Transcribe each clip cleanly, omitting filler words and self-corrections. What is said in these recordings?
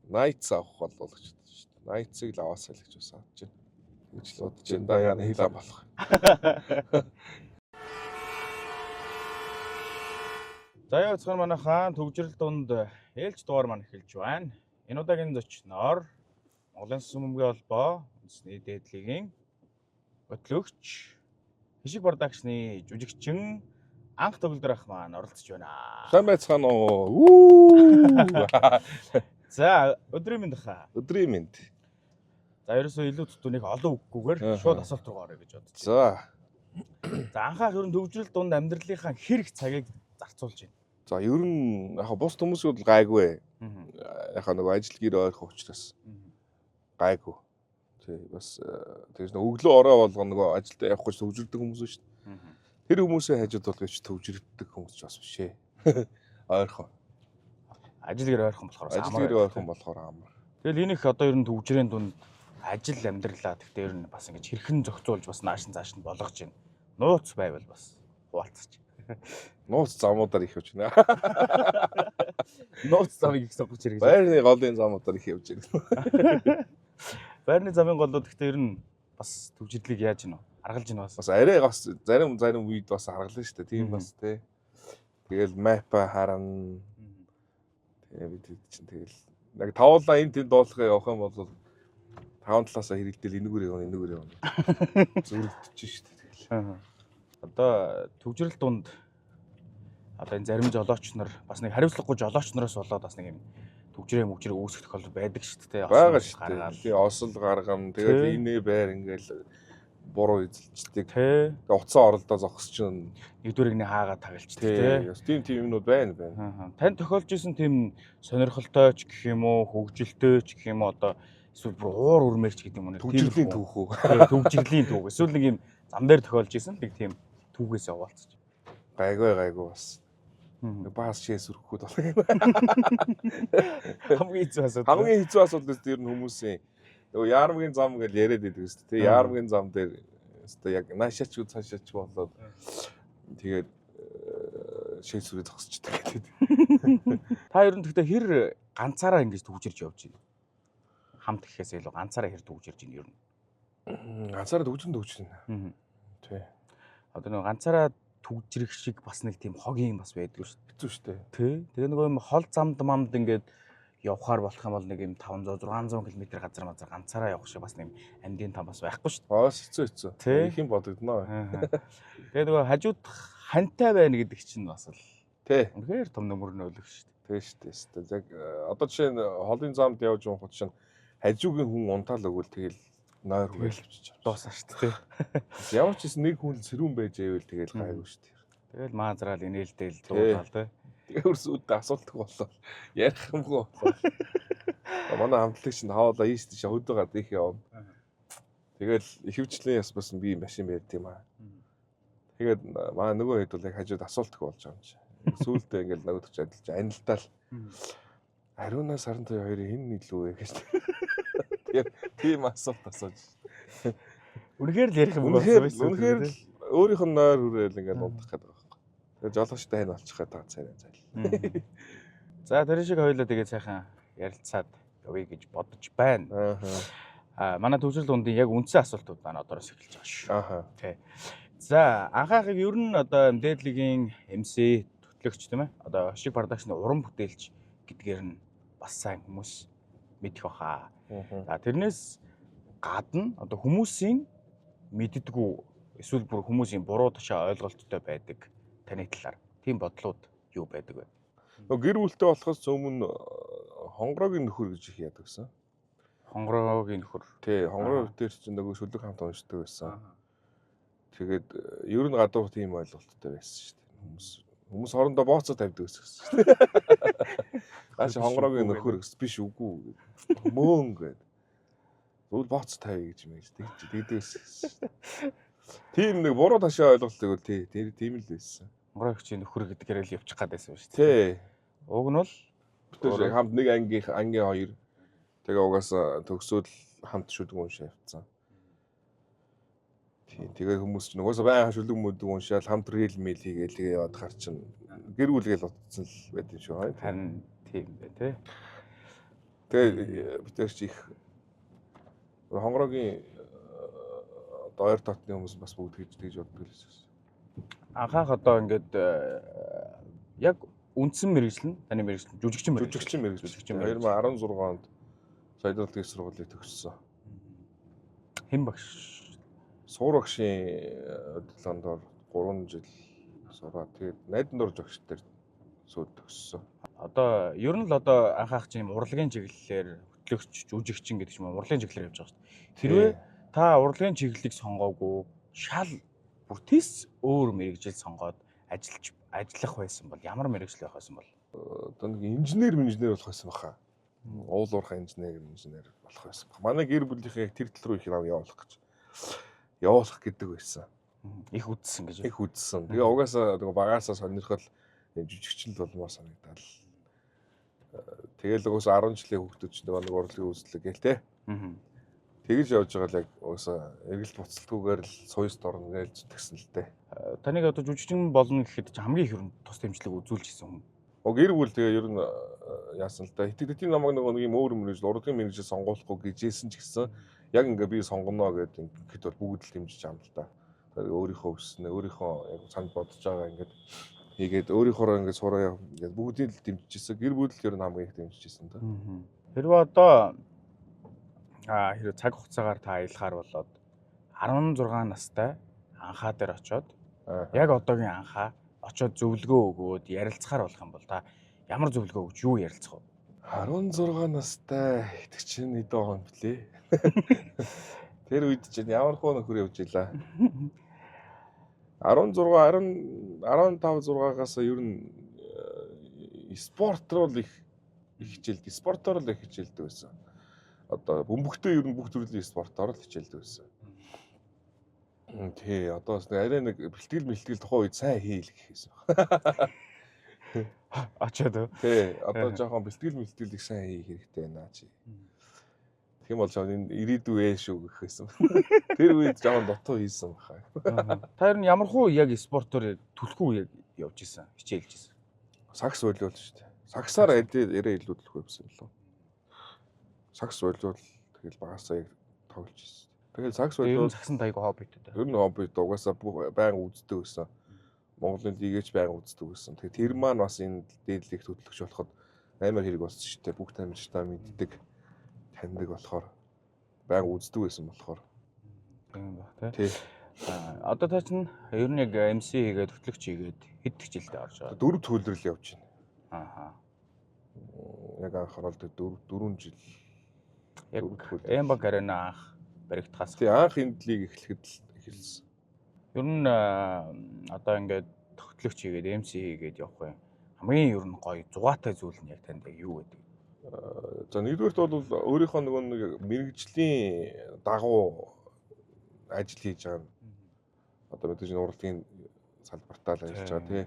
Nights авах болов гэж бодож шүү дээ. Nights-ыг л аваасаа л гэж бас бодож байна. Гэж л бодож байна. Да яа хэл ам болох. За яа цахан манайхан төгжрөл дунд ээлж дугаар маань эхэлж байна. Энэ удаагийн зочноор Монголын сүмбөмбөгийн холбоо үндэсний дээдлэгийн хөтлөгч Хишиг продакшны жүжигчин анх төгөлдөр ах маань оролцож байна. Сайн байцгаана уу. За өдрийн мэнд хаа. Өдрийн мэнд. За ерөөсөө илүү тутуныг олон үггүйгээр шууд асуулт руу орё гэж бодож байна. За анхаах ер нь төгжрөл дунд амьдралынхаа хэрэг цагийг зарцуулж байна. За ер нь яг бус хүмүүсүүд л гайгүй. Яг нэг ажил гэр ойрхон учраас гайгүй. Тий бас тэгж нэг өглөө орой болгоно нөгөө ажилдаа явах гэж төвжирдэг хүмүүс шүү дээ. Тэр хүмүүсээ хажууд болгож төвжирдэг хүмүүс ч бас биш ээ. Ойрхон. Ажил гэр ойрхон болохоор ажил гэр ойрхон болохоор амар. Тэгэл энэ их одоо ер нь төвжирийн дунд ажил амьдралаа тэгтээ ер нь бас ингэж хэрхэн зохицуулж бас нааш зааш нь болгож байна. Нууц байвал бас хуваалцаж. Нууц замуудаар их явж байна. Нууц замыг их сонгож ирэх. Байрны голын замуудаар их явж байна. Байрны замын голууд гэхдээ ер нь бас төвжирлийг яаж гинэ? Аргалж гинэ бас. Бас арай бас зарим үед бас аргална шүү дээ. Тийм бас тий. Тэгэл мапа харна. Тэгээ бид чинь тэгэл яг тавуулаа энэ тэнд дуулахыг явах юм бол таван талаасаа хэрэгдэл энэгээр явна. Зүрхтэж шүү дээ тэгэл. Одоо төвжрэл дунд одоо энэ зарим жолооч нар бас нэг хариуцлагагүй жолооч нараас болоод бас нэг юм төвжрээ үүсгэх тохиолдол байдаг шүү дээ. Бага шүү дээ. Тэгээ осол гаргана. Тэгээд инээ байр ингээл буруу эзэлждэг. Тэгээ уцаа оролдоо зогсож чинь нэгдүгээрний хаагаад тагалцдаг тий. Тийм юмнууд байна. Тань тохиолж исэн тийм сонирхолтой ч гэх юм уу, хөгжилтэй ч гэх юм уу одоо эсвэл бүр уур үрмээрч гэдэг юм уу. Төвжирлийн түүх үү? Төвжирлийн түүх. Эсвэл нэг юм зам дээр тохиолж исэн нэг тийм түүхээс яваалцаж. Гайгүй бас. Баас шээс өрөхгүй болох. Хамгийн хэцүү асуудал дээр нь хүмүүсийн нөгөө яармгийн зам гэж яриад байдаг шүү дээ. Яармгийн зам дээр өстой яг наашаач уу цаашаач болоод тэгээд шээс үрээ зогсчихдаг гэдэг. Та ер нь тэгтээ хэр ганцаараа ингэж төвжирж явж байна? Хамт гэхээс илүү ганцаараа хэр төвжирж байна ер нь? Ганцаараа төвжирнэ. Тий. Одоо нөгөө ганцаараа төгжрэх шиг бас нэг тийм хогийн бас байдаг шүү дээ. Хэцүү шүү дээ. Тий. Тэгээ нөгөө юм хол замд мамд ингээд явхаар болох юм бол нэг юм 500 600 км газар мазар ганцаараа явах шиг бас нэг амьдын там бас байхгүй шүү дээ. Хэцүү. Их юм бодогдно. Тэгээ нөгөө хажууд хантай байна гэдэг чинь бас л тий. Үнэхээр том нөмөрнөөлөг шүү дээ. Тий шүү дээ. Яг одоо жишээ нь холын замд явж явах чинь хажуугийн хүн унтаал өгвөл тэгэл нойр хүрээлвчиж дуусаа шүү дээ. Ямар ч нэг хүн сэрүүн байж байвал тэгэл гайгүй шүү дээ. Тэгэл маазраал инээлтэл дуулаад тий. Тэгээ өрсөд асуултах боллоо. Ярих юмгүй боллоо. Манай хамтлагч нь хаалаа ийш тийш хөдөө гад их явна. Тэгэл ихэвчлэн бас би машин барьд юм аа. Тэгээд манай нөгөө хэд бол яг хажууд асуултах болж байгаа юм чи. Сүүлдээ ингээл нөгөөдөж адилж анилтаал. Ариунаас сарын туяа хоёрын хэн илүү вэ гэж. Тэгэхээр тийм асуулт асууж. Үнэхээр л ярих юм болсон байсан. Үнэхээр л өөрийнх нь нойр хүрээл ингээд унтах гэдэг байгаа юм. Тэгээд жолоочтой хань олчих гэдэг царай зайл. За тэр шиг хоёлоо тэгээд сайхан ярилцаад явъя гэж бодож байна. Манай төвжрэл дундын яг үндсэн асуултууд маань одоороос эхэлж байгаа шүү. Тий. За анхаахыг ер нь одоо дээдлэгийн MC төтлөгч тийм ээ. Одоо Хишиг продакшны уран бүтээлч гэдгээр нь бас сайн хүмүүс мэдэх баха. За тэрнээс гадна одоо хүмүүсийн мэддэггүй эсвэл бүр хүмүүсийн буруу тушаа ойлголттой байдаг таны талаар тийм бодлууд юу байдаг вэ? Нөгөө гэр бүлтэй болохоос өмнө хонгорогийн нөхөр гэж их яадаг гэсэн. Хонгорогийн нөхөр. Тий, хонгороо дээр чинь нөгөө шүлэг хамт уншдаг байсан. Тэгээд ер нь гадуур тийм ойлголттой байсан шүү дээ. Хүмүүс хоорондоо бооцоо тавьдаг гэсэн шүү дээ. Гааш хонгорогийн нөхөр гэсэн биш үгүй. Мөн гэдэг. Зөвл бооцоо тавья гэж юм гэж тэгдэгсэн. Тийм нэг буруу ташаа ойлголтыг бол тийм л байсан. Хонгорогчийн нөхөр гэдгээр л явчих гад байсан шүү дээ. Тий. Уг нь бол бүтээж хамт нэг ангийн хоёр тэгээ угаасаа төгсөөд хамт шүлэг уншаа явцсан. Тэгээ хүмүүс ч нугасаа байн шүлэг мөдөг уншаал хамт рэл мэйл хийгээл тэгээ яваад хар чин гэр бүлгээл утсан л байт юм шүү. Харин тийм бай тээ. Тэгээ битэрч их хонгорогийн одоо ойр дотны хүмүүс бас бүгд тэгж боддог л байсан. Анхаах одоо ингээд яг үндсэн мэргэжил нь таны мэргэжил жүжигчин мэргэжил 2016 онд Соёлын их сургуулийг төгссөн. Хэн багш? Суур багшийн хөдөлгөөнд 3 жил сураад тэгээд найдан дор жогч дээр сууд төгссөн. Одоо ер нь л одоо анхаах чинь урлагийн чиглэлээр хөтлөгч, жүжигчин гэдэг ч юм уу урлагийн чиглэлээр явж байгаа шүү дээ. Хэрвээ та урлагийн чиглэлийг сонгоогүй шал бүр тис өөр мэргэжил сонгоод ажиллах байсан бол ямар мэргэжил байх байсан бол? Одоо нэг инженер болох байсан баха. Уул уурхай инженер болох байсан баха. Манай гэр бүлийнхээ тэр тал руу их явуулах гэдэг байсан. Их үдсэн гэж. Их үдсэн. Тэгээ угаасаа багаасаа сонирхол жүжигчин л болмоор санагдал. Тэгэл угаасаа 10 жилийн хүүхдүүд ч нэг урлагийн үзлэг гээл те. Тэгж явж байгаа л яг угаасаа эргэлт буцалтгүйгээр л суйст орно гэж тэгсэн л дээ. Таныг одоо жүжигчин болно гэхэд чи хамгийн их өрн тус дэмжлэг үзүүлж исэн хүн. Гэр бүл тэгээ ер нь яасан л да. Итгэдэгтийн намайг нэг юм өөр мэргэжил урлагийн мэргэжил сонгуулахгүй гэжсэн ч гэсэн яг ингээ би сонгоно гэдэг ихэд бол бүгд л дэмжиж байгаа юм л да. Өөрийнхөө өснө, өөрийнхөө яг санд бодож байгаа ингээд хийгээд өөрийнхөө ингээд сураа ингээд бүгдийг л дэмжижсэн. Гэр бүл ер нь хамгийн их дэмжижсэн да. Хэрвээ одоо хэрвээ цаг хугацаагаар та аялахаар болоод 16 настай анхаа дээр очоод яг одоогийн анхаа очоод зөвлөгөө өгөөд ярилцахаар болох юм бол та ямар зөвлөгөө өгч юу ярилцах вэ? 16 настай гэдэг чинь хэдэн он блэ? Тэр үед чинь ямар хөө нөхөр явж илаа. 15 6-аас ер нь спорт руу их хичээлдэг. Спортоор л их хичээлдэг байсан. Одоо бөмбөгтөө ер нь бүх төрлийн спортоор л хичээлдэг байсан. Тий, одоо арай нэг бэлтгэл тухайн үед сайн хийл гэхээсэн. Очоод. Тий, одоо жоохон бэлтгэл их сайн хийх хэрэгтэй байна чи. Тийм бол энэ ирээдүй шүү гэхээсэн. Тэр үед жоохон дотоо хийсэн баха. Та ер нь ямар хуу яг спортоор түлхүү яг явж исэн, хичээлж исэн. Сакс болиул шүү дээ. Саксаар арай илүү түлхүү байсан болов. Сакс болиул тэгэл багасаа яг тоглож исэн. Тэгэл сакс болиул саксанд айгу хоббитэй. Ер нь хобби угаасаа байнга үздэг байсан. Монголын лигээч байнга үздэг байсан. Тэгээ тэр маань бас энэ дээдлийг хөтлөгч болоход амар хэрэг болсон шүү дээ. Бүх тамирчтай мэддэг, таньдаг болохоор байнга үздэг байсан болохоор. Тийм баг тий. Одоо та чинь ер нь яг MC хийгээд хөтлөгч хийгээд хэд хичээлдээ орж байгаа? 4 төлрөл явж байна. Яг анх ороод 4 жил. Яг Эмбанк арена анх баригдахаас. Тий, анх энэ лиг эхлэхэд л эхэлсэн. Ер нь одоо ингээд хөтлөгч хийгээд MC хийгээд явах юм. Хамгийн ер нь гоё зугаатай зүйл нь яг танд юу гэдэг? За нэгдүгээрт бол өөрийнхөө нэг мэрэгжлийн дагуу ажил хийж байгаа. Одоо мэдээж урлагийн салбартаа л ажиллаж байгаа тий.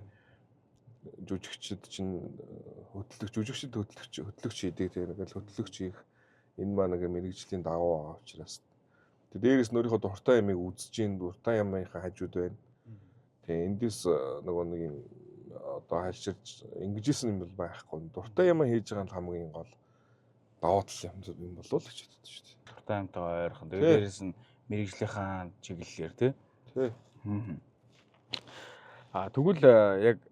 Жүжигчд чинь хөтлөгч хийдэг тий. Ингээл хөтлөгч хийх энэ маань нэг мэрэгжлийн дагуу байгаа учраас. Тэгээ дээрээс нь өөрийнхөө дуртай ямыг үзэж гин дуртай ямынхаа хажууд байна. Тэгээ эндээс нөгөө нэг юм одоо хальширч ингэжсэн юм бол байхгүй. Дуртай ямаа хийж байгаа нь хамгийн гол давуу тал юм болов л гэж боддог шүү дээ. Дуртай юмтайгаа ойрхон. Тэгээ дээрээс нь мэрэгжлийнхаа чиглэлээр тий. Тий. Тэгвэл яг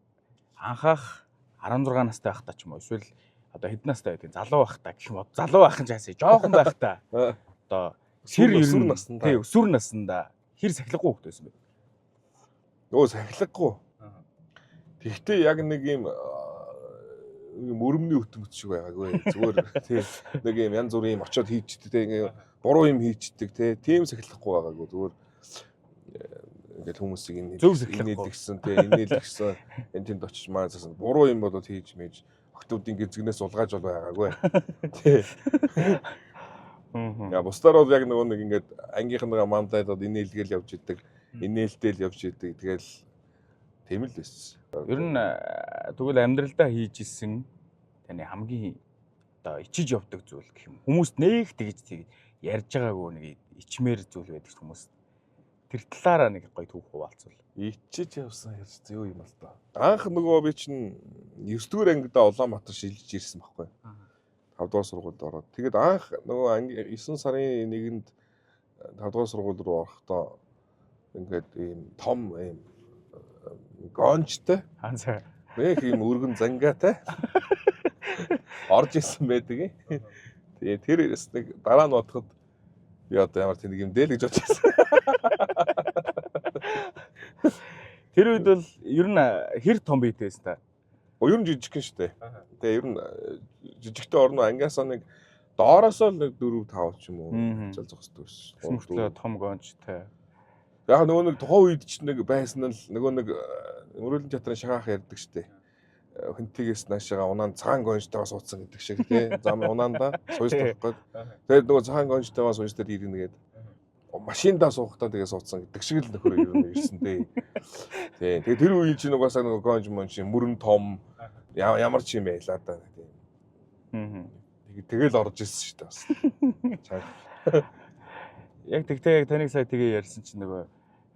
анхаах 16 настай байх та ч юм уу эсвэл одоо хэд настай байдгийг залуу байх та гэх юм уу залуу байх нь жаасаа жоохон байх та одоо өсвөр наснда тий өсвөр наснда хэр сахилахгүй хөвгт байсан бэ? Нөө сахилахгүй. Тэгтээ яг нэг юм мөрөмний өтмөц шиг байгаагүй зүгээр тий нэг юм янз бүрийн юм очиод хийчихдээ тий ингээ буруу юм хийчихдээ тий тийм сахилахгүй байгаагүй зүгээр ингээд хүмүүсийг инээлгсэн тий инээлгсэн энэ тэнд очиж маань цаасан буруу юм болоод хийж мэж октодын гизгнээс улгааж бол байгаагүй тий. Я бусдаар бол яг нэг ингээд ангийнхныгаа мандайдад инээлгээл явж идэг инээлтэл явж идэг тэгэл тийм л байсан. Ер нь тэгвэл амьдралдаа хийж исэн таны хамгийн одоо ичиж явдаг зүйл гэх юм. Хүмүүст нэг тэгж ярьж байгаагүй нэг ичмээр зүйл байдаг хүмүүс. Тэр талаараа нэг гоё түүх хуваалцвал. Ичиж явсан ярьж юу юм бол та. Анх нөгөө би чинь 9 дугаар ангидаа Улаанбаатар шилжиж ирсэн байхгүй. 5 дугаар сургуульд ороод. Тэгээд анх нөгөө анги 9 сарын 1-нд 5 дугаар сургууль руу орохдоо ингээд ийм том ийм гончтой нэг ийм өргөн зангаатай орж исэн байдаг. Тэгээ тэр нэг дараа нь бодоход би одоо ямар тэнэг юм дээ л гэж бодож байсан. Тэр үед бол ер нь хэр том биетэй байсан та? Ер нь жижигхэн шүү дээ. Тэгээ ер нь жижигтэй орно ангиасаа нэг доороосоо л нэг 4 5 ч юм уу хацал зогсдог байсан. Сүмжлээ том гончтой. Яг нөгөө нэг тухайн үед ч нэг байсан л нөгөө нэг Өрөөлөн театрын шагаах ярьдаг шүү дээ. Хөнтгийгээс наашаага унаан цагаан гонжтойгоо суудсан гэдэг шиг тий. Зам унаанда суйсдах гээд. Тэгээд нөгөө цагаан гонжтойгоо суйсдаад ирнэ гээд машиндаа суухдаа тэгээ суудсан гэдэг шиг л нөхөр ирсэн дээ. Тий. Тэгээд тэр үеийн чинь угаасаа нөгөө гонж монж мөрөн том ямар ч юм байлаа да. Тэгэл орж ирсэн шүү дээ бас. Яг тэгтээ яг таныг сая тэгээ ярьсан чинь нөгөө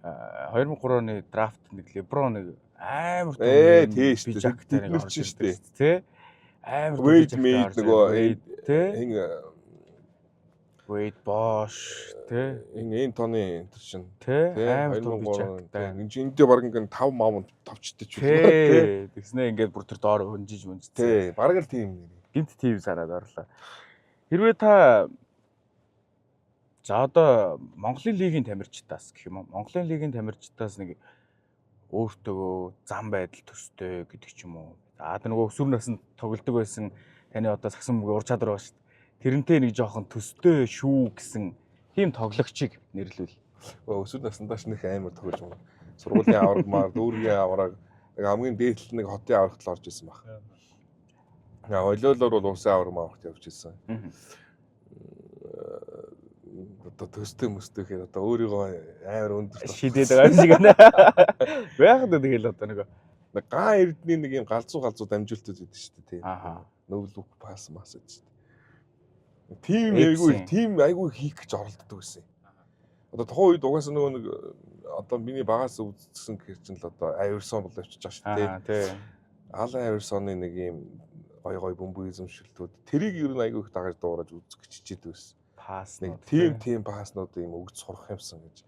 2003 оны драфт нэг Леброн нэг амар том тий шүү дээ. Тэднэр чинь шүү дээ. Тэ амар Wade Made нөгөө тэ Wade Bosch тэ энэ тооны энэ чинь тэ амар том бичагтай. Эндээ баг ингээд 5 мав товчтой ч үү тэ. Тэгснэ ингээд бүр тэр доор хөнжиж мөнж. Тий, бараг л тийм. Гинт тийм сараад орлоо. Хэрвээ та за одоо Монголын лигийн тамирчдаас гэх юм уу? Монголын лигийн тамирчдаас нэг өөртөө зам байдал төстэй гэдэг ч юм уу. За нөгөө өсвөр наснд тоглодог байсан таны одоо сагсан мөгийн ур чадвар байна шүү дээ. Тэрнтэй нэг жоохон төстэй шүү гэсэн тийм тоглогчийг нэрлүүл. Өсвөр насндаач нэг амар тоглож байгаа. Сургуулийн аврагмаар, дүүргийн авраг нэг хамгийн дээдлэл нэг хотын аврагт л орж исэн баг. Яа, олиолоор бол улсын авраг маавахт явж исэн. Одоо төстэй мөстэй гэхээр одоо өөрийгөө амар өндөр шидэд байгаа шиг байна. Байхад тэгэл одоо нэг ган эрдний нэг юм галзуу дамжуултууд байдаг шүү дээ тий. Нөвлөг пас мас гэдэг шүү дээ. Тим айгүй хийх гэж оролддог байсан. Одоо тухайн үед угаасаа нөгөө нэг одоо миний багаас үзсэн гэр чинь л одоо Айверсон бол явчихж байгаа шүү дээ тий. Алан Айверсоны нэг юм гой бөмбөг эзэмшилтүүд тэрийг ер нь айгүй их дагаж дуурайж үзэх гэж хичээд байсан. Пас нэг тийм паснууд юм өгч сурах юмсан гэж.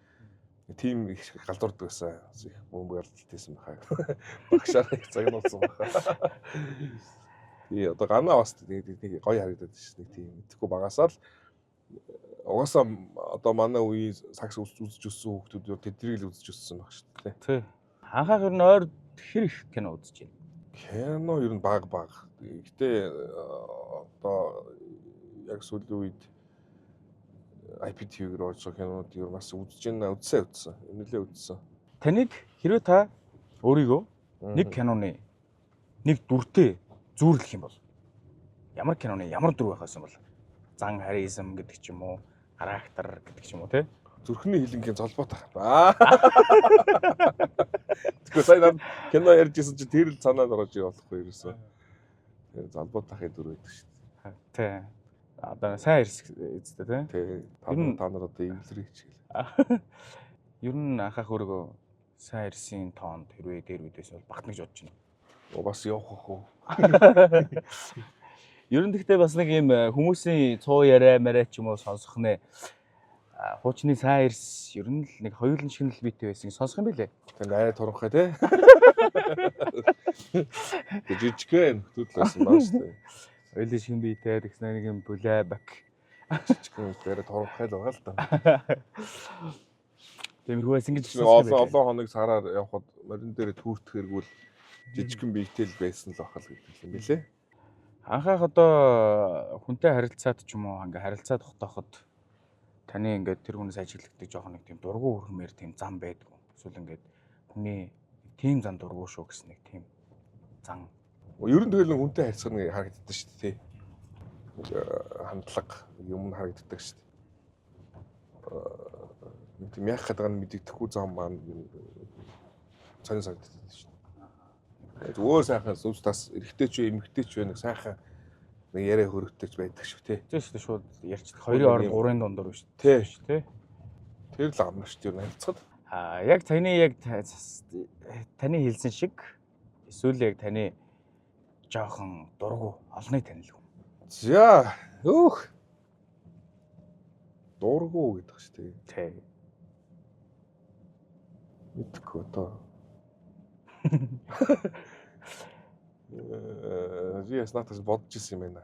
Тим их галдуурдаг байсан. Их бөмбөг алдалтайсан баха. Багшаар их загнуулсан баха. Тий одоо ганаа бас нэг гоё харагдаад шээ нэг тийм мэдхгүй багасаа л угаасаа одоо манай үеийн сакс үзэж өссөн хүүхдүүд тэднийг л үзэж өссөн баг шүү дээ. Тий. Анхаах ер нь ойр хэр их кино үзэж байна? Кино ер нь баг. Гэтэ одоо яг сүүлийн үед IPTV-гээр орж байгаа кинонууд ер нь бас үзсэн. Нэлээ үзсэн. Таныг хэрвээ та өөрийгөө нэг киноны нэг дүртэй зүүрлэх юм бол ямар киноны ямар дүр байх байсан бол зан харизм гэдэг ч юм уу, характер гэдэг ч юм уу те зүрхний хилэнгийн золбот ах. Тэгвэл сая нам кино ярьжсэн чи тэр л санаад орж ирэх болохгүй ерөөсөө. Тэр золбот ахын дүр байдаг шүү дээ. Тий. Одоо сайн эзтэй тий. Тий. Та нар одоо эвлэрэгч гээл. Ер нь анхаах өөрийгөө сайн ирсэн тоонд хэрвээ дээр үдээс бол багтнаж бодож байна. Бас явах уу. Ер нь тэгтээ бас нэг юм хүмүүсийн цуу яриа мараа ч юм уу сонсох нэ. Хуучны сайн ирс ер нь л нэг хоёулын шиг л битэй байсан сонсох юм билээ. Тэг арай туранхай тий. Жижигхэн нөхдөл байсан баа шүү дээ. Хоёулын шиг битэй тэгснэ нэг юм бүлэ бак. Жижигхэн арай туранхай л байгаа л да. Тиймэрхүү байсан гэж олон хоног сараар явхад морин дээр түүртэх хэрэггүй жижигхэн биетэй л байсан л бахал гэдэг юм билээ. Анхаах одоо хүнтэй харилцаад ч юм уу ингээ харилцаад тогтооход таны ингээд тэр хүнээс ажиглагдаг жоохон нэг тийм дургу хөрмээр тийм зам байдгүй. Эсвэл ингээд хүний тийм зан дургу шүү гэсэн нэг тийм зан. Ер нь тэгэл хүнтэй харьцах нэг харагддаг шүү дээ тий. Хандлага юм харагддаг шүү дээ. Тийм яах гэдэг нь мэддэхгүй зам маань сонир санагддаг шүү дээ. Зүгээр сайхан зүс тас эрэгтэй ч вэ эмэгтэй ч вэ нэг сайхан нэг яриа хөрөгтэйч байдаг шүү тий. Тийм шүү дээ шууд ярьчих. Хоёрын орд 3-ын дундор шүү дээ. Тий. Тэр л амар шүү дээ харилцаад. Яг таны хэлсэн шиг эсвэл яг таны жоохон дургу олныг танил. За дургу гэдэг шүү дээ. Тий. Мэдхгүй одоо. Яс натас бодож ирсэн юм байна.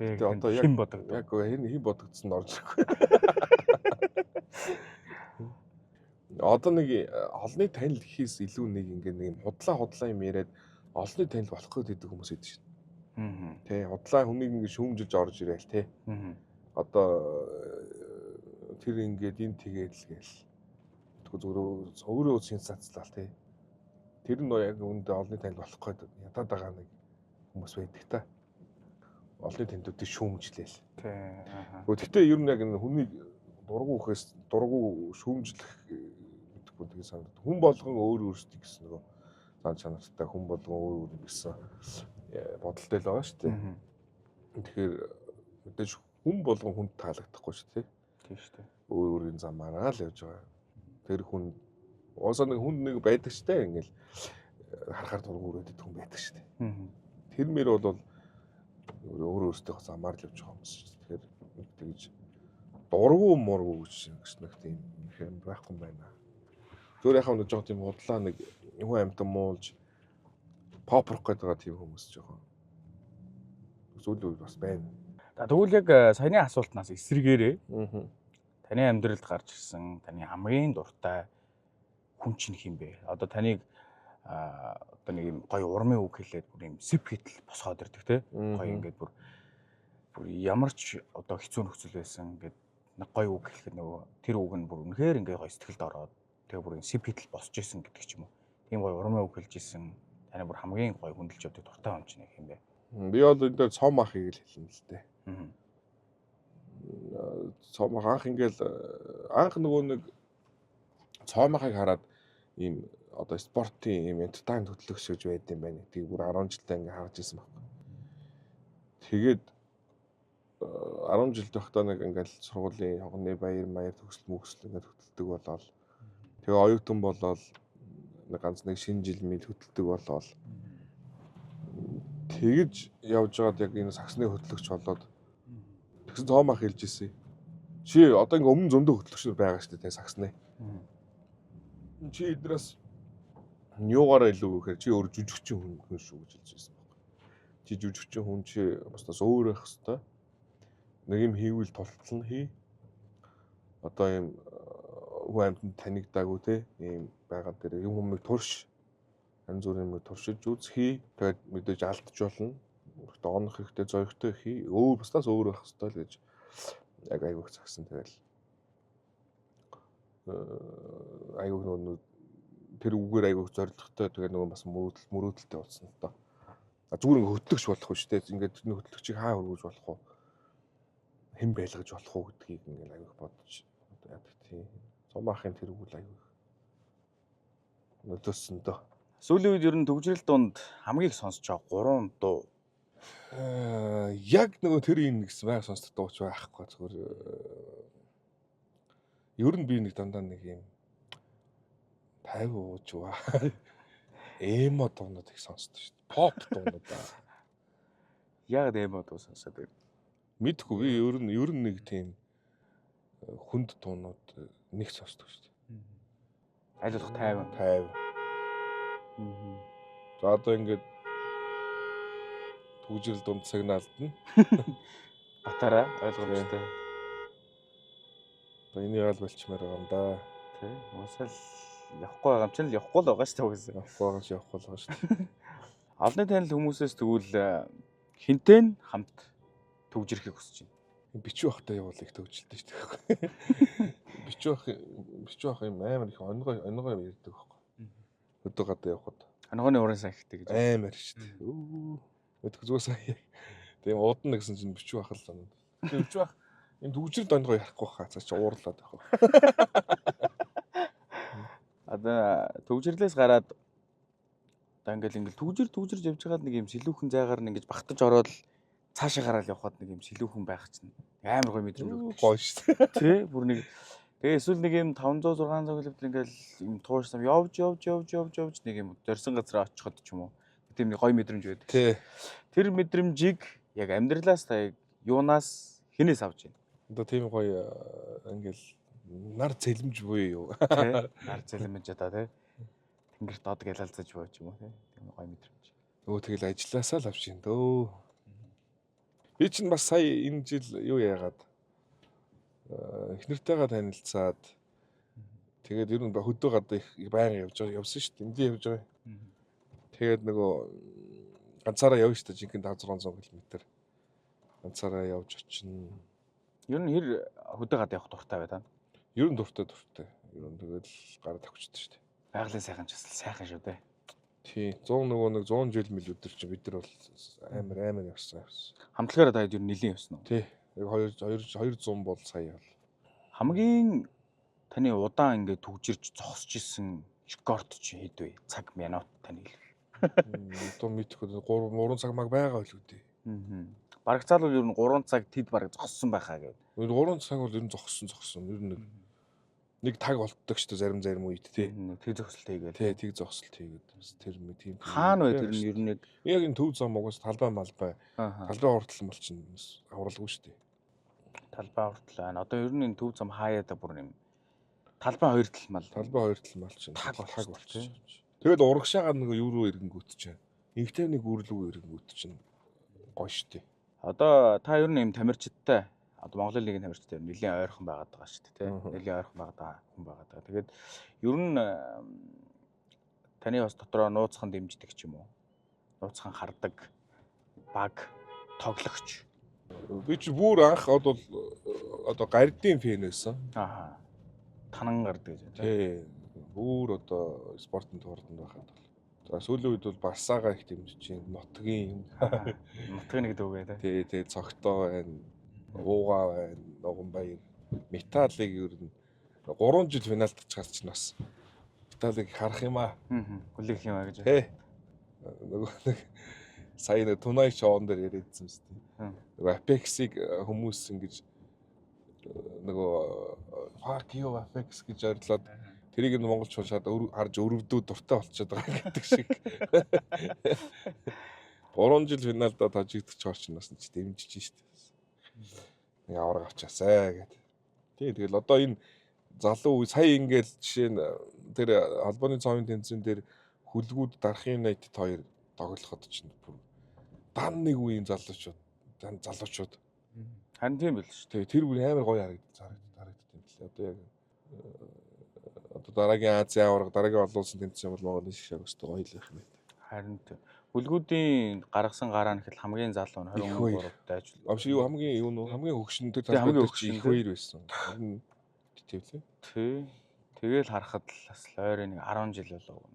Тэгээ одоо хэн бодогдов? Яг хэн бодогдсон нь орж ирэхгүй. Одоо нэг олонний танил гэхээс илүү нэг нэг худлаа юм яриад олонний танил болох гэдэг хүмүүс байдаг шүү. Тэ худлаа хүнийг ингэ шүүмжилж орж ирээл тэ. Одоо тэр ингээд энэ тэгээд л гээл. Тэгвэл өөрөө сенсацлал тэ. Тэр нь яг үүндээ олонний танил болох гэдэг ядаад байгаа нэг хүмүүс байдаг та. Олонний танилуудыг шүүмжлээл. Тэ. Гэхдээ ер нь яг хүний дургу шүүмжлэх гэдэггүй тэгээ санагдав. Хүн болгон өөрсдөө гэсэн нөгөө зан чанартай хүн болгон өөр гэсэн бодолтой л байгаа шүү дээ. Тэгэхээр мэдээж хүн болгон хүнд таалагдахгүй шүү дээ. Тийм шүү дээ. Өөрийн замаараа л явж байгаа. Тэр хүн уусаа нэг хүнд нэг байдаг шүү дээ. Ингээл харахаар дургу өрөөдөд хүн байдаг шүү дээ. Тэр мөр бол өөрөөсөө замаар л явж байгаа юм шүү дээ. Тэгэхээр тэгж дургу мургу гэж нэг тийм юм байхгүй байна. Зөөр яхаа нэг жоо тийм худлаа нэг хүн амтан муулж попрох гэдэг байгаа тийм хүмүүс жоохон зүйл бас байна. Тэгвэл яг саяны асуултнаас эсрэгээрээ таны амьдралд гарч ирсэн таны хамгийн дуртай хүн чинь хэм бэ? Одоо таныг одоо нэг юм гоё урмын үг хэлээд бүр юм сэп хитл босгоод ирдэг те. Гоё ингээд бүр ямар ч одоо хэцүү нөхцөл байсан ингээд нэг гоё үг хэлэхэд нөгөө тэр үг нь бүр үнэхээр ингээд гоё сэтгэлд ороод тэгээ бүр сэп хитл босч исэн гэдэг ч юм уу. Тийм гоё урмын үг хэлж исэн таны бүр хамгийн гоё хүндэлж явдаг дуртай хүн чинь хэм бэ? Би бол энэ дээр цом ахыг л хэлнэ л дээ. Цом анх ингээл анх нөгөө нэг цом ахыг хараад ийм одоо спортын ийм энтертайн хөтлөгч гэж байд юм байна. Тийг бүр 10 жилдээ ингээ харж ирсэн байхгүй. Тэгээд 10 жил тогтоо нэг ингээл сургуулийн хогны баяр төгсөл мөксөл ингээ хөтэлдэг болоод тэгээ оюутан болоод ганц нэг шинэ жил мэд хөтэлдэг болоод тэгж явж байгаад яг энэ саксны хөтлөгч болоод тэгсэн цом ах хэлж ирсэн. Чи одоо ингээ өмнө зөндөө хөтлөгчнөр байгаа шүү дээ саксны. Чи эднээс юугаараа илүү гэхээр чи өөр жүжигчин хүн шүү гэж хэлж ирсэн байна. Чи жүжигчин хүн чи бусдаас өөр байх хэвээр. Нэг юм хийвэл тултална хий. Одоо юм хүн амьтанд танигдаагүй те ийм байгаа дээр юм хүмүүсийг турш янз бүрийн юм туршиж үзхий. Тэгээд мэдээж алдаж болно. Өөртөө онох хэрэгтэй зоёхтой хий. Бусдаас өөр байх хэвээр л гэж яг айгуух цагсан тэгэл. Айгуух нөгөө тэр үгээр айгуух зоригтой тэгээ нөгөө бас мөрөөдөлтэй болсон л доо. Зүгээр ингээ хөтлөгч болох уу шүү дээ. Ингээд тэр хөтлөгчийг хаа хөргөж болох уу? Хэн байлгаж болох уу гэдгийг ингээ айгуух бодож яадаг тийм. Цом ахын тэр үгэл айгуух нөлөөсөн дөө. Сүүлийн үед ер нь төгжрөл дунд хамгийн их сонсож байгаа 3 дуу. Яг нөгөө тэр юм гэсэн байг сонсдог дууч байхгүй зүгээр. Ер нь би нэг дандаа нэг юм 50 уужваа. Эмо дуунууд их сонсдог шүү дээ. Pop дуунууд аа. Яг эмо дуу сонсоод байна. Мэдхгүй би ер нь нэг тийм хүнд дуунууд нэг сонсдог шүү дээ. Аль болох 50. 50. За одоо ингээд төгжрөл дунд сигналдна. Батараа ойлгомжтой. Энийг аль болчмаар байгаа юм да. Тий. Уусаал явахгүй байгаа юм чинь л явахгүй л байгаа шүү дээ гэсэн. Явахгүй байгаа шүү дээ. Олонний танил хүмүүсээс тэгвэл хинтээ хамт төгжрөхийг хүсэж байна. Бичүү бахтай явуул их төгжөлтэй шүү дээ. Бичүү бах юм амар их онгой ярьдаг байхгүй. Өдөө гадаа явхад. Онгойны уран сайхтай гэж. Амар шүү дээ. Өдөө зүгээр сая. Тэгээ уудна гэсэн чинь бичүү бах л санаад. Бичүү бах энэ төгжрөл онгой ярихгүй хаа цаа чи уурлаад байх. Одоо төгжрлээс гараад одоо ингээл төгжирж явж байгаад нэг юм сэлүүхэн зайгаар нь ингэж багтаж ороод цаашаа гараад явхад нэг юм сэлүүхэн байх чинь амар гоё мэдрэмж өгдөг. Гоё шүү дээ. Тий, бүр нэг тэгээ эсвэл нэг юм 500 600 км ингээл юм туушсан явж нэг юм зорьсон газар очиход ч юм уу. Тийм нэг гоё мэдрэмж байдаг. Тий. Тэр мэдрэмжийг яг амьдралаас та яг юунаас хинээс авч байна? Одоо тийм гоё ингээл нар цэлмж буюу юу. Тэ? Нар зэлмэж одоо тий. Тэнгэрт дод гялалцаж буй ч юм уу тий. Тийм гоё мэдрэмж. Өө тэгэл ажилласаа л авч ин дөө. Би чинь бас сая энэ жил юу яагаад их нэртэйгээ танилцаад тэгээд ер нь хөдөө гадаа их байнга явсан шүү дээ. Эндээ явж байгаа. Тэгээд нөгөө ганцаараа явна шүү дээ. Жинхэнэ 500-600 км. Ганцаараа явж очино. Ер нь хэр хөдөө гадаа явах дуртай байна. Ер нь дуртай. Ер нь тэгэл гараа тавьчихдаг шүү дээ. Байгалийн сайхан ч бас сайхан шүү дээ. Тий. 100 жил мэл өдөр чинь бид нар бол амар явсан. Хамтлагаараа таад ер нь нэлийн явсан уу? Тий. 200 бол сая бол. Хамгийн таны удаан ингээд түгжирч зогсож исэн рекорд чи хэд вэ? Цаг минут таны хэлбэл. Одоо мэдхгүй 3 цаг маг байгаа л үгүй. Барагцаал бол ер нь 3 цаг тэд бараг зогссон байхаа гэв. 3 цаг бол ер нь зогссон. Ер нь нэг таг болтдог шүү дээ зарим үед тий. Тэг зогсолт хийгээд. Тий, тэг зогсолт хийгээд. Тэр тийм. Хаана вэ тэр нь ер нь яг энэ төв зам угаас талбай малбай. Талбай уртал мал чинь авралгүй шүү дээ. Талбай уртал байна. Одоо ер нь энэ төв зам хаяа да бүр юм. Талбай хоёр тал мал. Талбай хоёр тал мал чинь таг болчих. Тэгэл урагшаагаар нэг юу руу ирэнгүүт чинь. Инхтэй нэг үрлүү ирэнгүүт чинь гоё шүү дээ. Одоо та ер нь юм тамирчидтай одоо Монголын лигийн тамирчтай нэлийн ойрхон байгаад байгаа шүү дээ, тийм. Нэлийн ойрхон байгаад хүн байгаад байгаа. Тэгээд ер нь таны бас дотроо нууцхан дэмждэг ч юм уу? Нууцхан хардаг баг тоглогч. Би чи бүр анх одоо гардийн фэн байсан. Аа. Танан гардаг гэж. Тий. Бүр одоо спортын туурданд байхад бол. За сүүлийн үед бол Барсаага их дэмжиж байна. Нутгийн. Нутгийн нэг дүүгээ тий. Тий, цогтоо байна. Уугаа байна. Ногонбаяр. Металлыг ер нь 3 жил финалд чарч нас. Металлыг харах юм аа. Хүлээх юм аа гэж. Тий. Нөгөө нэг сая нэг Тунай шоун дээр яриадсан шүү дээ. Нөгөө Apex-ийг хүмүүс ингэж нөгөө fuck you Apex гэж ойрлоод тэрийг нь монголч шууд харж өрөвдөө дуртай болчиход байгаа гэдэг шиг. 3 жил финалда тажигдчих орчноос нь ч дэмжиж штэ. Нэг авраг авчаасаа гэдэг. Тий, тэгэл одоо энэ залуу сая ингээл жишээ нь тэр албаны цомын тэмцээн дээр хүлгүүд дарахын найт хоёр тоглоход чинь дан нэг үеийн залуучууд харин тийм байл шүү. Тэгээ тэр бүр амар гоё харагдсан юм лээ. Одоо яг одоо дараагийн Азийн аварга дараагийн олон улсын тэмцээн бол Монголын шиг өстой гоё л байх юм байна. Харин хүлгүүдийн гаргасан гараа нь хэл хамгийн залуу нь 23-тай ажил. Авш юу хамгийн юу нөө хамгийн хөгшин тэр талбай чи их хоёр байсан. Тэвлээ. Тий. Тэгэл харахад л бас ойрын нэг 10 жил болов.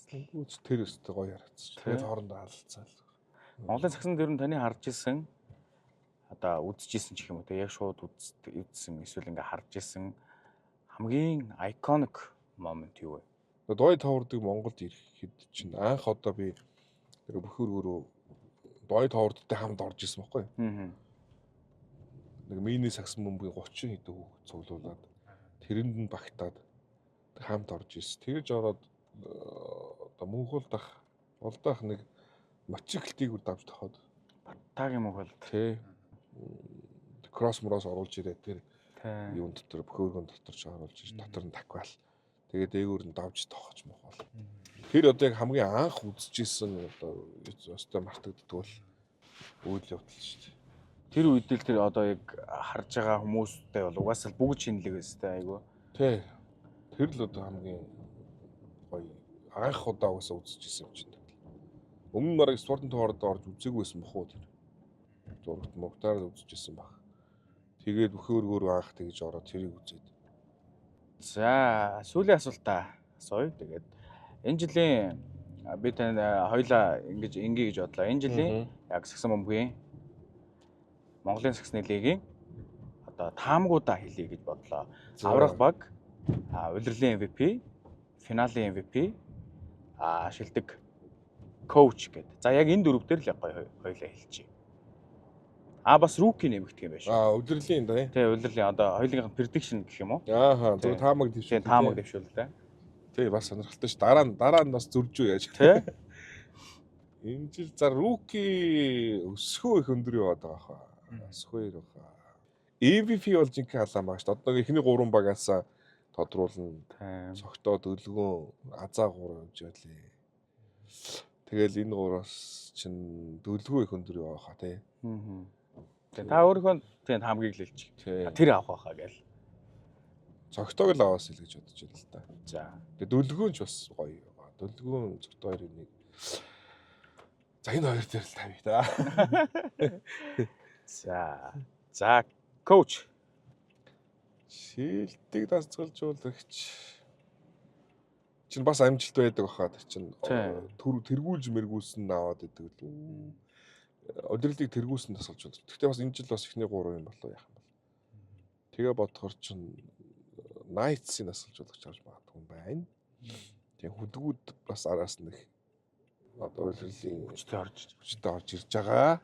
Гүүц тэр өстой гоё харагдсан. Тэгээд хоорондоо алцсан. Монголын цагсан дээр нь таны харж исэн одоо үзчихсэн ч юм уу те яг шууд үзсэн эсвэл ингээ харж исэн хамгийн iconic moment юу вэ? Дой товрдыг Монголд ирэхэд чинь анх одоо би тэр бөхөргөрөө дой товрдтай хамт орж исэн байхгүй. Нэг мини саксан бөмбөгийн 30 хэдэн хүүхэд цуглуулад тэрэнд нь багтаад хамт орж исэн. Тэгэж ороод одоо Мөнхөлдөх олдох нэг мотоциклтийг давж тохоод Батагийн Мөнхөлд тий кросс оруулж ирээд тэр юун дотор бөхөргөн дотор ч оруулж ир дотор нь таквал тэгээд дээгүүр нь давж тохож мохол. Тэр одоо яг хамгийн анх үзчихсэн одоо өстой мартагддаг бол үйл явдал шүү дээ. Тэр үед л тэр одоо яг харж байгаа хүмүүстэй бол угаасаа бүгд шинэлэг өстэй айгу. Тий. Тэр л одоо хамгийн гоё анх удаа угаасаа үзчихсэн юм чинь. Өмнө нь бараг спортын туурд орж үзээгүй байсан бохоо тэр. Зурагт мөгтаар үзчихсэн баг. Тэгээд бөхөөргөөр анх тэгж ороод тэрийг үзээд. За, сүүлийн асуултаа асууя. Тэгээд энэ жилийн би тань хоёлаа ингэж ингээ гэж бодлоо. Энэ жилийн яг сагсан бөмбөгийн Монголын сагсны лигийн одоо таамгуудаа хэлье гэж бодлоо. Аврах баг, улирлын MVP, финалийн MVP, шилдэг коуч гэдэг. За яг энэ дөрөв дээр л гоё хоёлаа хэлчихье. Бас рүүки нэмэгдэх юм байна шүү. Улирлын да. Тий, улирлын одоо хоёулынх prediction гэх юм уу? Зөв таамаг дэвшүүл. Таамаг дэвшүүл тэ. Тий, бас сонирхолтой ш. Дараа нь бас зөрж юу яаж. Тий. Энэ жил за руки өсгөө их өндөр яваад байгаа хаа. Өсгөө байгаа. MVP бол жинхэнэ халаа маа шүү дээ. Одоо эхний 3 багаас тодруулна. Цогтоод өлгөө азаа 3 явж байлээ. Тэгэл энэ 3-аас чинь дөлгөө их өндөр яваа хаа тий. Тэгээ та өөрийнхөө тийм хамгийн л хэлчих. Тэр авах байхаа гээл. Цогтоог л аваас л гэж бодож байна л та. За. Тэгээ дөлгөөн ч бас гоё. Дөлгөөн цогтоо хоёрын нэг. За энэ хоёр дээр л тавь та. За коуч. Шилдэг дасгалжуулагч чинь бас амжилт байдаг баха чинь тэргүүлж мэргүүлсэн аваад идэг л. Удирдлыг тэргүүлсэн дасгалжуулагч. Гэхдээ бас энэ жил бас ихний 3 юм болоо яах юм бол. Тэгээ бодохоор чинь Knights-ийн дасгалжуулагч авч магадгүй юм байна. Тэгээ хөдгүүд бас араас нэг одоо удирдлийн хүчтэй орж ирж байгаа.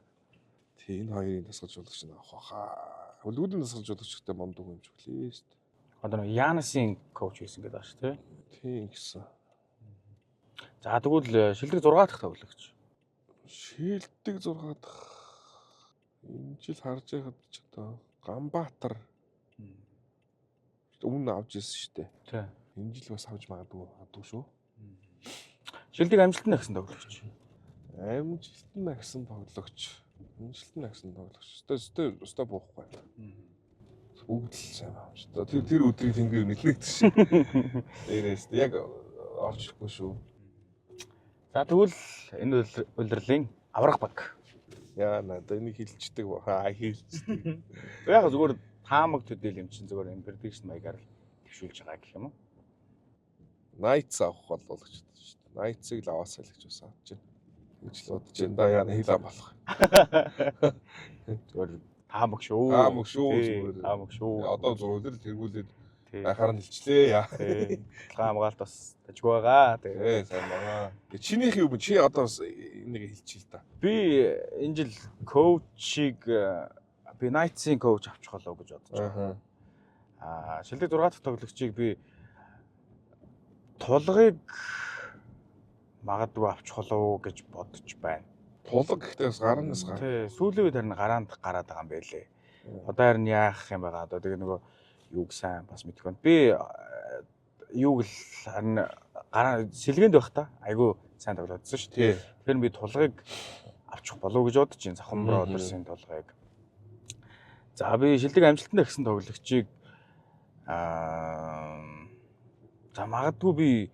Тэгээ энэ хоёрын дасгалжуулагч нь авах хаа. Хөдгүүдийн дасгалжуулагчтай мондог юм ч хүлээ шүү дээ. Одоо нэг Янасын коуч байсан гэдэг байна шүү дээ. Тийм гэсэн. За тэгвэл шилдэг 6 дахь тоглогч. Шилдэг 6 дахь энэ жил харж байхад ч одоо Ганбаатар өмнө авч ирсэн шүү дээ. Тийм. Энэ жил бас авч магадгүй шүү. Шилдэг амжилттай гэсэн тоглогч. Амжилттай гэсэн тоглогч. Амжилттай гэсэн тоглогч. Өстой буухгүй. Бүгд л сайн авч. Тэр өдрийг тэнгэр нэлэгдсэн шүү. Дээрээс яг орж ирэхгүй шүү. За тэгвэл энэ улирлын аврах баг. Яа надад энийг хилчдэг ба хилчдэг. Яг зүгээр таамаг төдийл юм чинь зүгээр энэ prediction маягаар л төвшүүлж байгаа гэх юм уу? Knights авах болов гэж бодож шүү дээ. Knights-ыг л аваасаа л гэж бас авч байна. Гэж л бодож байна. Да яа хил ам болох. Зүгээр таамаг шүү. Таамаг шүү зүгээр. Таамаг шүү. Одоо зүгээр л тэргүүлээд байхаар нь хэлчлээ яа. Хамгаалт бас тажгүй байгаа. Тэгээ сайн байгаа. Чинийх юм чи одоо бас энийг хэлчихье л да. Би энэ жил коучийг би Knights-ийн коуч авчих болов гэж бодож байна. Шилдэг 6 дахь тоглогчийг би тулгыг магадгүй авчих болов гэж бодож байна. Тулг гэхдээ бас гаранаас гар. Тий, сүүлийн үед харин гараанд гараад байгаа юм байлээ. Одоо харин яах юм байгаа. Одоо тэгээ нөгөө юуг сайн бас мэдгүй байна. Би юуг л харин гараа сэлгээнд байх та. Айгу сайн тоглоодсон шүү дээ. Тэгэхээр би тулгыг авчих болов гэж бодож байна. Завхан Бродерсын тулгыг. За би шилдэг амжилттай гэсэн тоглогчийг за магадгүй би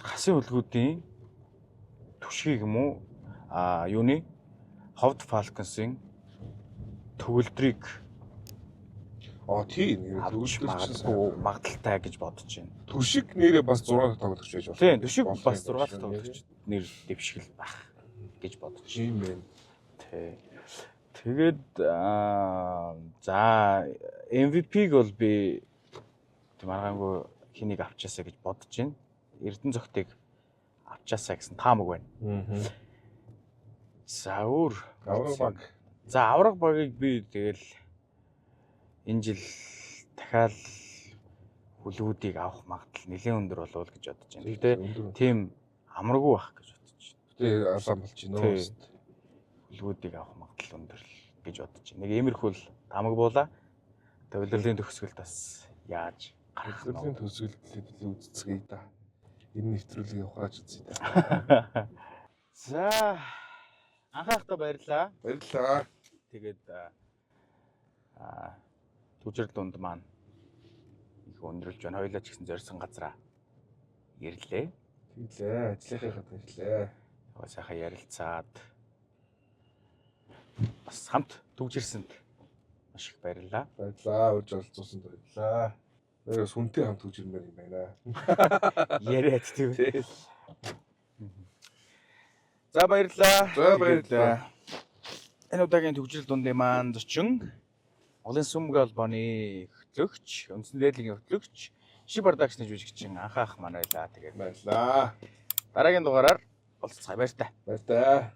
хасын хөлгүүдийн түшгийг юм уу юуны Ховд Falcons-ын төгөлдрийг тийм төгөлдөр магадaltaй гэж бодож байна. Түшиг нэрээ бас 6 тоглогч байж болно. Тийм, түшиг бас 6 тоглогч нэр дэвшгэл байх гэж бодож байна. Тий. Тэгээд за MVP-г бол би маргаангүй хэнийг авчаасаа гэж бодож байна. Эрдэнэ зөгтийг авчаасаа гэсэн таамаг байна. За өөр авраг баг. За авраг багийг би тэгэл энэ жил дахиад хүлгүүдийг авах магадлал нэлээд өндөр болов гэж бодож байна. Гэтэ тийм амаргүй байх гэж бодож байна. Гэтэ алаан болж байна. Хүлгүүдийг авах магадлал өндөр гэж бодож байна. Нэг иймэрхүү таамаг буула. Тэгээ улирлын төгсгөлд бас яаж гарах вэ? Улирлын төгсгөлд үзцгээе да. Энэ нэвтрүүлгийг явахаач үзье да. За анхаахта баярлаа. Баярлалаа. Тэгээд түжир дунд маань их өндөрлж байна. Хоёулаа ч гэсэн зорьсон газараа ирлээ. Тэглээ. Ажлынхаа ирлээ. Сайхан ярилцаад бас хамт түгжирсэнд маш их баярлалаа. Баярлалаа. Урьж оролцуулсанд баярлалаа. Нэр сүнтэй хамт түгжирмээр юм байна. Яриад тийм. За баярлалаа. За баярлалаа. Энэ удаагийн түгжрэл дундын маань зочин Монголын сүмг албаны хөтлөгч, үндсэн дээдлийн хөтлөгч, Ши продакшны жүжигчин анхаах манай байлаа. Тэгээд баярлалаа. Дараагийн дугаараар уулзцгаая. Баяр та. Баяр та.